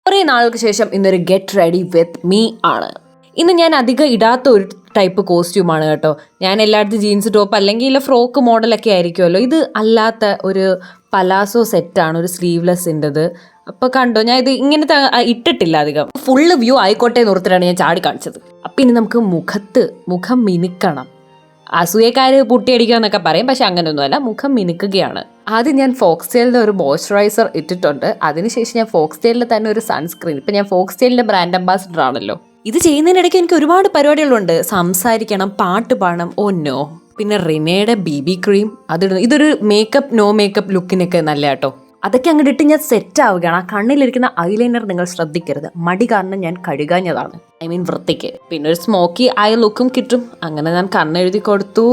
കുറേ നാൾക്ക് ശേഷം ഇന്നൊരു ഗെറ്റ് റെഡി വിത്ത് മീ ആണ്. ഇന്ന് ഞാൻ അധികം ഇടാത്ത ഒരു ടൈപ്പ് കോസ്റ്റ്യൂമാണ് കേട്ടോ. ഞാൻ എല്ലായിടത്തും ജീൻസ് ടോപ്പ് അല്ലെങ്കിൽ ഫ്രോക്ക് മോഡലൊക്കെ ആയിരിക്കുമല്ലോ. ഇത് അല്ലാത്ത ഒരു പലാസോ സെറ്റാണ്, ഒരു സ്ലീവ്ലെസ്സിൻ്റെത്. അപ്പോൾ കണ്ടോ, ഞാൻ ഇത് ഇങ്ങനത്തെ ഇട്ടിട്ടില്ല അധികം. ഫുള്ള് വ്യൂ ആയിക്കോട്ടെ എന്ന് ഓർത്തിട്ടാണ് ഞാൻ ചാടി കാണിച്ചത്. അപ്പം ഇനി നമുക്ക് മുഖം മിനുക്കണം. അസൂയക്കാർ പുട്ടിയടിക്കുക എന്നൊക്കെ പറയും, പക്ഷെ അങ്ങനെയൊന്നുമല്ല, മുഖം മിനുക്കുകയാണ്. ആദ്യം ഞാൻ ഫോക്സ്റ്റെയിലിൻ്റെ ഒരു മോയ്സ്ചറൈസർ ഇട്ടിട്ടുണ്ട്. അതിനുശേഷം ഞാൻ ഫോക്സ്റ്റെയിലിൽ തന്നെ ഒരു സൺസ്ക്രീൻ. ഇപ്പം ഞാൻ ഫോക്സ്റ്റെയിലിൻ്റെ ബ്രാൻഡ് അംബാസിഡർ ആണല്ലോ. ഇത് ചെയ്യുന്നതിനിടയ്ക്ക് എനിക്ക് ഒരുപാട് പരിപാടികളുണ്ട്. സംസാരിക്കണം, പാട്ട് പാടണം, നോ. പിന്നെ റിനയുടെ BB ക്രീം അതിടുന്നു. ഇതൊരു നോ മേക്കപ്പ് ലുക്കിനൊക്കെ നല്ല കേട്ടോ. അതൊക്കെ അങ്ങോട്ട് ഇട്ട് ഞാൻ സെറ്റ് ആവുകയാണ്. ആ കണ്ണിലിരിക്കുന്ന ഐലൈനർ നിങ്ങൾ ശ്രദ്ധിക്കരുത്, മടി കാരണം ഞാൻ കഴുകാഞ്ഞതാണ്, വൃത്തിക്ക്. പിന്നെ ഒരു സ്മോക്കി ഐ ലുക്കും കിട്ടും. അങ്ങനെ ഞാൻ കണ്ണെഴുതി കൊടുത്തു,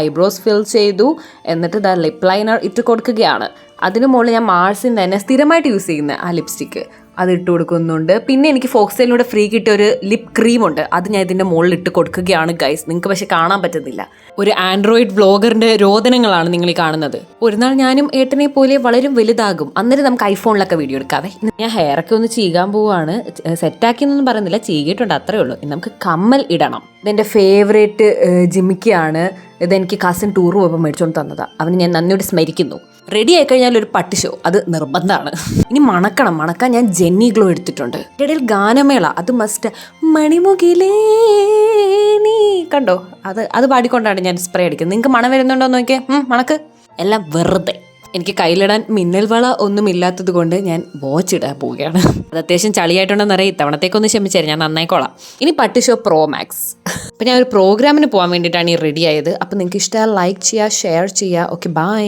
ഐബ്രോസ് ഫിൽ ചെയ്തു, എന്നിട്ട് ലിപ്പ് ലൈനർ ഇട്ട് കൊടുക്കുകയാണ്. അതിന് മുകളിൽ ഞാൻ മാർസിൻ്റെ തന്നെ സ്ഥിരമായിട്ട് യൂസ് ചെയ്യുന്ന ആ ലിപ്സ്റ്റിക്ക് അത് ഇട്ട് കൊടുക്കുന്നുണ്ട്. പിന്നെ എനിക്ക് ഫോക്സ്റ്റെയിലൂടെ ഫ്രീ കിട്ടിയ ഒരു ലിപ് ക്രീമുണ്ട്, അത് ഞാൻ ഇതിൻ്റെ മുകളിൽ ഇട്ട് കൊടുക്കുകയാണ് ഗൈസ്. നിങ്ങൾക്ക് പക്ഷെ കാണാൻ പറ്റുന്നില്ല. ഒരു ആൻഡ്രോയിഡ് വ്ളോഗറിൻ്റെ രോദനങ്ങളാണ് നിങ്ങൾ ഈ കാണുന്നത്. ഒരു നാൾ ഞാനും ഏട്ടനെ പോലെ വളരെ വലുതാകും, അന്നേരം നമുക്ക് ഐഫോണിലൊക്കെ വീഡിയോ എടുക്കാതെ. ഞാൻ ഹെയറൊക്കെ ഒന്ന് ചീകാൻ പോവാണ്. സെറ്റാക്കിയെന്നൊന്നും പറയുന്നില്ല, ചീകിയിട്ടുണ്ട്, അത്രേ ഉള്ളൂ. നമുക്ക് കമ്മൽ ഇടണം. ഇതെൻ്റെ ഫേവറേറ്റ് ജിമിക്കാണ്. ഇതെനിക്ക് കസിൻ ടൂർ പോയപ്പോൾ മേടിച്ചുകൊണ്ട് തന്നതാണ്. അവന് ഞാൻ നന്ദിയോട് സ്മരിക്കുന്നു. റെഡി ആയിക്കഴിഞ്ഞാൽ ഒരു പട്ടി ഷോ അത് നിർബന്ധമാണ്. ഇനി മണക്കാൻ ഞാൻ ജെന്നി ഗ്ലോ എടുത്തിട്ടുണ്ട്. ഇടയിൽ ഗാനമേള, അത് മസ്റ്റ്. മണിമുകിലേ നീ കണ്ടോ, അത് പാടിക്കൊണ്ടാണ് ഞാൻ സ്പ്രേ അടിക്കുന്നത്. നിങ്ങൾക്ക് മണം വരുന്നുണ്ടോ എന്ന് നോക്കിയേ, മണക്ക്. എല്ലാം വെറുതെ. എനിക്ക് കയ്യിലിടാൻ മിന്നൽ വള ഒന്നും ഇല്ലാത്തത് കൊണ്ട് ഞാൻ വാച്ച് ഇടാൻ പോവുകയാണ്. അത് അത്യാവശ്യം ചളിയായിട്ടുണ്ടെന്നറിയാം, ഇത്തവണത്തേക്കൊന്ന് ക്ഷമിച്ചേരും, ഞാൻ നന്നായിക്കോളാം. ഇനി പട്ടി ഷോ പ്രോ മാക്സ്. അപ്പം ഞാൻ ഒരു പ്രോഗ്രാമിന് പോകാൻ വേണ്ടിയിട്ടാണ് ഈ റെഡി ആയത്. അപ്പം നിങ്ങൾക്ക് ഇഷ്ടമായി ലൈക്ക് ചെയ്യുക, ഷെയർ ചെയ്യുക. Okay, by.